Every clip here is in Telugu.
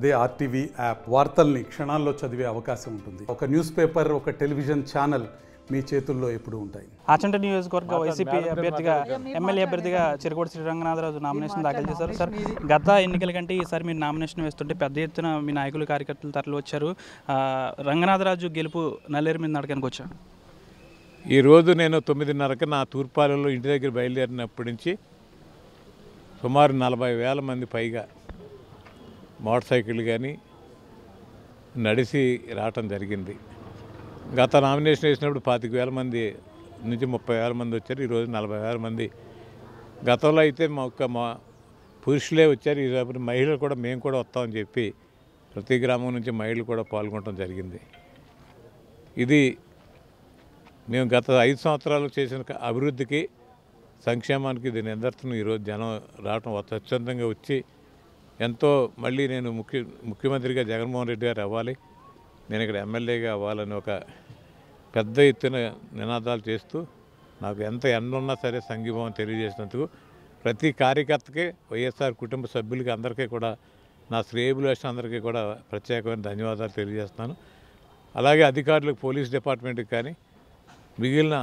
అదే ఆర్టీవీ యాప్ వార్తల్ని క్షణాల్లో చదివే అవకాశం ఉంటుంది. ఒక న్యూస్ పేపర్, ఒక టెలివిజన్ ఛానల్ మీ చేతుల్లో ఎప్పుడు ఉంటాయి. ఆచంట నియోజకవర్గ వైసీపీ అభ్యర్థిగా ఎమ్మెల్యే అభ్యర్థిగా చెరుకోటి శ్రీరంగనాథరాజు నామినేషన్ దాఖలు చేశారు. సార్, గత ఎన్నికల కంటే ఈసారి మీరు నామినేషన్ వేస్తుంటే పెద్ద ఎత్తున మీ నాయకులు కార్యకర్తలు తరలి వచ్చారు. రంగనాథరాజు గెలుపు నల్లేరు మీద నడకడానికి వచ్చారు. ఈరోజు నేను 9:30కి నా తూర్పాలలో ఇంటి దగ్గర బయలుదేరినప్పటి నుంచి సుమారు 40,000 మంది పైగా మోటార్ సైకిల్ కానీ నడిచి రావటం జరిగింది. గత నామినేషన్ వేసినప్పుడు 25,000 మంది నుంచి 30,000 మంది వచ్చారు. ఈరోజు 40,000 మంది. గతంలో అయితే మా పురుషులే వచ్చారు. ఈరోజు మహిళలు కూడా మేము కూడా వస్తామని చెప్పి ప్రతి గ్రామం నుంచి మహిళలు కూడా పాల్గొనడం జరిగింది. ఇది మేము గత 5 సంవత్సరాలు చేసిన అభివృద్ధికి, సంక్షేమానికి ఇది నిదర్శనం. ఈరోజు జనం రావటం స్వచ్ఛందంగా వచ్చి ఎంతో మళ్ళీ నేను ముఖ్యమంత్రిగా జగన్మోహన్ రెడ్డి గారు అవ్వాలి, నేను ఇక్కడ ఎమ్మెల్యేగా అవ్వాలని ఒక పెద్ద ఎత్తున నినాదాలు చేస్తూ నాకు ఎంత ఎండున్నా సరే సంఘీభావం తెలియజేసినందుకు ప్రతి కార్యకర్తకి, వైఎస్ఆర్ కుటుంబ సభ్యులకి అందరికీ కూడా, నా శ్రేయోభిలాషులు అందరికీ కూడా ప్రత్యేకమైన ధన్యవాదాలు తెలియజేస్తున్నాను. అలాగే అధికారులకు, పోలీస్ డిపార్ట్మెంట్కి కానీ, మిగిలిన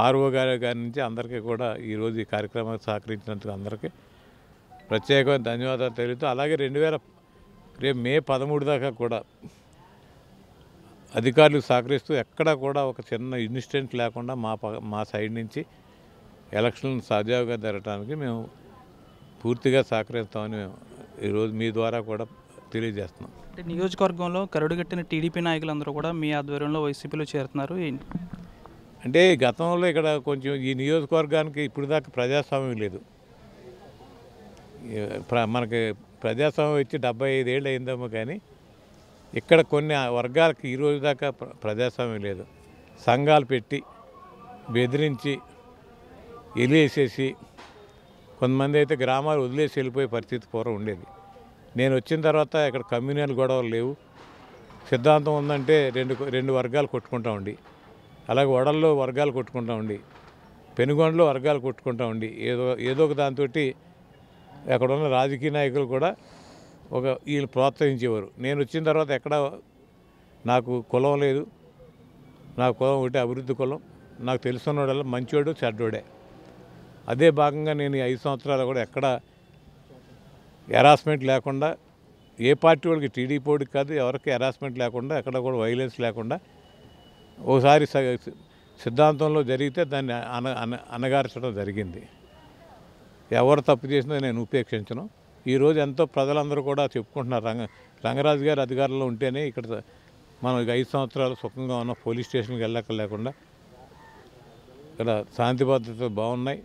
ఆర్ఓ గారి నుంచి అందరికీ కూడా ఈరోజు ఈ కార్యక్రమానికి సహకరించినందుకు అందరికీ ప్రత్యేకమైన ధన్యవాదాలు తెలుపుతూ, అలాగే రేపు మే 13 దాకా కూడా అధికారులకు సహకరిస్తూ ఎక్కడా కూడా ఒక చిన్న ఇన్సిడెంట్ లేకుండా మా సైడ్ నుంచి ఎలక్షన్లను సజావుగా జరగడానికి మేము పూర్తిగా సహకరిస్తామని మేము ఈరోజు మీ ద్వారా కూడా తెలియజేస్తున్నాం. అంటే నియోజకవర్గంలో కరుడుగట్టిన టీడీపీ నాయకులందరూ కూడా మీ ఆధ్వర్యంలో వైసీపీలో చేరుతున్నారు. అంటే గతంలో ఇక్కడ కొంచెం ఈ నియోజకవర్గానికి ఇప్పుడు దాకా ప్రజాస్వామ్యం లేదు. మనకి ప్రజాస్వామ్యం వచ్చి 75 ఏళ్ళు అయిందేమో, కానీ ఇక్కడ కొన్ని వర్గాలకు ఈరోజు దాకా ప్రజాస్వామ్యం లేదు. సంఘాలు పెట్టి బెదిరించి ఎలివేసేసి కొంతమంది అయితే గ్రామాలు వదిలేసి వెళ్ళిపోయే పరిస్థితి పూర్వం ఉండేది. నేను వచ్చిన తర్వాత ఇక్కడ కమ్యూనల్ గొడవలు లేవు. సిద్ధాంతం ఉందంటే రెండు వర్గాలు కొట్టుకుంటా ఉండి, అలాగే వడల్లో వర్గాలు కొట్టుకుంటా ఉండి, పెనుగొండలో వర్గాలు కొట్టుకుంటా ఉండి, ఏదో ఒక దాంతో అక్కడ ఉన్న రాజకీయ నాయకులు కూడా వీళ్ళు ప్రోత్సహించేవారు. నేను వచ్చిన తర్వాత ఎక్కడ నాకు కులం లేదు, నాకు కులం ఒకటి అభివృద్ధి కులం, నాకు తెలుసున్నవాడల్లా మంచివాడు చెడ్డోడే. అదే భాగంగా నేను ఈ 5 సంవత్సరాలు కూడా ఎక్కడ హెరాస్మెంట్ లేకుండా, ఏ పార్టీ వాళ్ళకి, టీడీపీ వాడికి కాదు, ఎవరికి హెరాస్మెంట్ లేకుండా, ఎక్కడ కూడా వైలెన్స్ లేకుండా, ఒకసారి సిద్ధాంతంలో జరిగితే దాన్ని అనగార్చడం జరిగింది. ఎవరు తప్పు చేసినా నేను ఉపేక్షించను. ఈరోజు ఎంతో ప్రజలందరూ కూడా చెప్పుకుంటున్నారు, రంగరాజు గారు అధికారంలో ఉంటేనే ఇక్కడ మనం 5 సంవత్సరాలు సుఖంగా ఉన్న, పోలీస్ స్టేషన్కి వెళ్ళక్కర్లేకుండా ఇక్కడ శాంతి భద్రతలు బాగున్నాయి,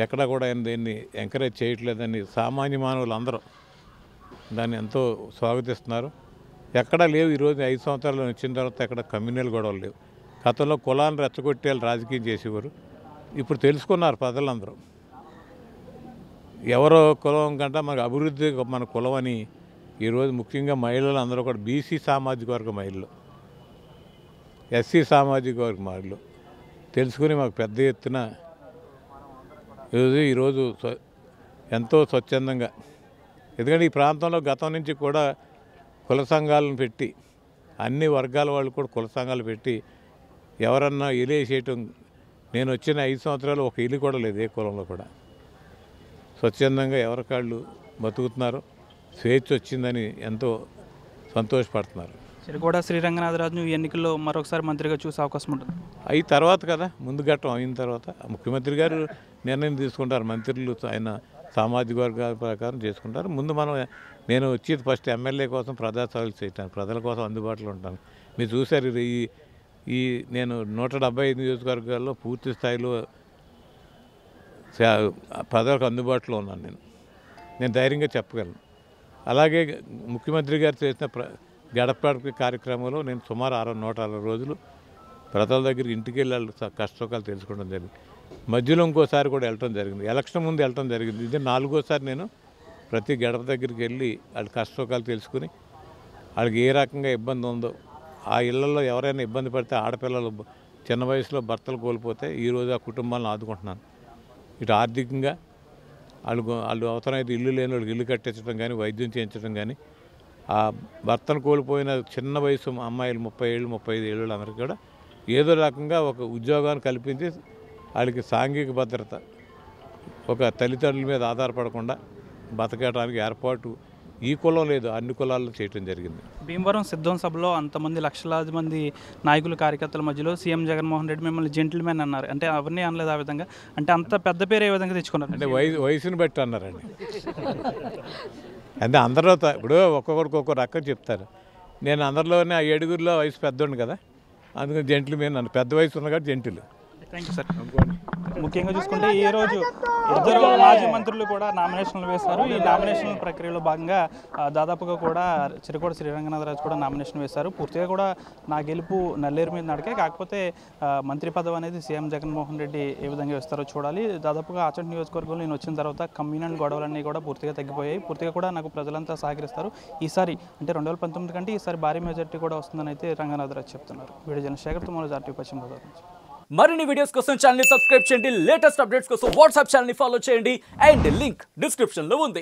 ఎక్కడ కూడా ఆయన దీన్ని ఎంకరేజ్ చేయట్లేదని సామాన్య మానవులు అందరూ దాన్ని ఎంతో స్వాగతిస్తున్నారు. ఎక్కడా లేవు. ఈరోజు 5 సంవత్సరాలు వచ్చిన తర్వాత ఎక్కడ కమ్యూనల్ గొడవలు లేవు. గతంలో కులాన్ని రెచ్చగొట్టే రాజకీయం చేసేవారు. ఇప్పుడు తెలుసుకున్నారు ప్రజలందరూ, ఎవరో కులం కంటే మనకు అభివృద్ధి మన కులం అని. ఈరోజు ముఖ్యంగా మహిళలు అందరూ కూడా బీసీ సామాజిక వర్గ మహిళలు, ఎస్సీ సామాజిక వర్గ మహిళలు తెలుసుకుని మాకు పెద్ద ఎత్తున ఈరోజు ఎంతో స్వచ్ఛందంగా, ఎందుకంటే ఈ ప్రాంతంలో గతం నుంచి కూడా కుల సంఘాలను పెట్టి, అన్ని వర్గాల వాళ్ళు కూడా కుల సంఘాలు పెట్టి ఎవరన్నా ఇలేసేయటం. నేను వచ్చిన 5 సంవత్సరాలు ఒక ఇల్లు కూడా లేదు ఏ కులంలో కూడా. స్వచ్ఛందంగా ఎవరికాళ్ళు బతుకుతున్నారు, స్వేచ్ఛ వచ్చిందని ఎంతో సంతోషపడుతున్నారు. చెరుకోట శ్రీరంగనాథరాజును ఈ ఎన్నికల్లో మరొకసారి మంత్రిగా చూసే అవకాశం ఉంటుంది. అయిన తర్వాత కదా, ముందు ఘట్టం అయిన తర్వాత ముఖ్యమంత్రి గారు నిర్ణయం తీసుకుంటారు. మంత్రులు ఆయన సామాజిక వర్గాల ప్రకారం చేసుకుంటారు. ముందు నేను వచ్చేది ఫస్ట్ ఎమ్మెల్యే కోసం ప్రజాసేవలు చేయటాను, ప్రజల కోసం అందుబాటులో ఉంటాను. మీరు చూశారు, నేను 175 నియోజకవర్గాల్లో పూర్తి స్థాయిలో ప్రజలకు అందుబాటులో ఉన్నాను. నేను ధైర్యంగా చెప్పగలను. అలాగే ముఖ్యమంత్రి గారు చేసిన గడప కార్యక్రమంలో నేను సుమారు 160 రోజులు ప్రజల దగ్గర ఇంటికి వెళ్ళి కష్టసుఖాలు తెలుసుకోవడం జరిగింది. మధ్యలో ఇంకోసారి కూడా వెళ్ళటం జరిగింది, ఎలక్షన్ ముందు వెళ్ళటం జరిగింది. ఇది 4వసారి నేను ప్రతి గడప దగ్గరికి వెళ్ళి వాళ్ళ కష్టసుఖాలు తెలుసుకుని, వాళ్ళకి ఏ రకంగా ఇబ్బంది ఉందో, ఆ ఇళ్లలో ఎవరైనా ఇబ్బంది పడితే, ఆడపిల్లలు చిన్న వయసులో భర్తలు కోల్పోతే ఈరోజు ఆ కుటుంబాలను ఆదుకుంటున్నాను. ఇటు ఆర్థికంగా వాళ్ళు అవసరమైతే ఇల్లు లేని వాళ్ళకి ఇల్లు కట్టించడం కానీ, వైద్యం చేయించడం కానీ, ఆ భర్తను కోల్పోయిన చిన్న వయసు అమ్మాయిలు 30 ఏళ్ళు 35 ఏళ్ళు అందరికీ కూడా ఏదో రకంగా ఒక ఉద్యోగాన్ని కల్పించి వాళ్ళకి సాంఘిక భద్రత, ఒక తల్లిదండ్రుల మీద ఆధారపడకుండా బతకడానికి ఏర్పాటు ఈ కులం లేదు, అన్ని కులాల్లో చేయటం జరిగింది. భీమవరం సిద్ధం సభలో అంతమంది లక్షలాది మంది నాయకులు కార్యకర్తల మధ్యలో సీఎం జగన్మోహన్ రెడ్డి మిమ్మల్ని జెంటిల్మెన్ అన్నారు. అంటే అవన్నీ అనలేదు ఆ విధంగా, అంటే అంత పెద్ద పేరు ఏ విధంగా తెచ్చుకున్నారు? అంటే వయసుని బట్టి అన్నారండి. అంటే అందరిలో ఇప్పుడు ఒక్కొక్కడికి ఒక్కొక్క రకం చెప్తారు. నేను అందరిలోనే 7 వయసు పెద్దోండి కదా, అందుకని జెంటిల్మెన్ అన్న. పెద్ద వయసు ఉన్న కాబట్టి జెంటిల్. Thank you sir. ముఖ్యంగా చూసుకుంటే ఈరోజు ఇద్దరు మాజీ మంత్రులు కూడా నామినేషన్లు వేశారు. ఈ నామినేషన్ ప్రక్రియలో భాగంగా దాదాపుగా కూడా చిరకోట శ్రీరంగనాథరాజు కూడా నామినేషన్ వేశారు. పూర్తిగా కూడా నా గెలుపు నల్లేరు మీద నడికే, కాకపోతే మంత్రి పదవి అనేది సీఎం జగన్మోహన్ రెడ్డి ఏ విధంగా వేస్తారో చూడాలి. దాదాపుగా ఆచంట నియోజకవర్గంలో నేను వచ్చిన తర్వాత కమ్యూనల్ గొడవలన్నీ కూడా పూర్తిగా తగ్గిపోయాయి. పూర్తిగా కూడా నాకు ప్రజలంతా సహకరిస్తారు. ఈసారి అంటే 2019 కంటే ఈసారి భారీ మెజార్టీ కూడా వస్తుందని అయితే రంగనాథరాజు చెప్తున్నారు. వీడియో జనశేఖర్ తుమ్మల ఆర్టీవీ పశ్చిమ గోదావరి నుంచి. మరిన్ని వీడియోస్ కోసం ఛానల్ ని సబ్స్క్రైబ్ చేయండి, లేటెస్ట్ అప్డేట్స్ కోసం వాట్సాప్ ఛానల్ ని ఫాలో చేయండి అండ్ లింక్ డిస్క్రిప్షన్ లో ఉంది.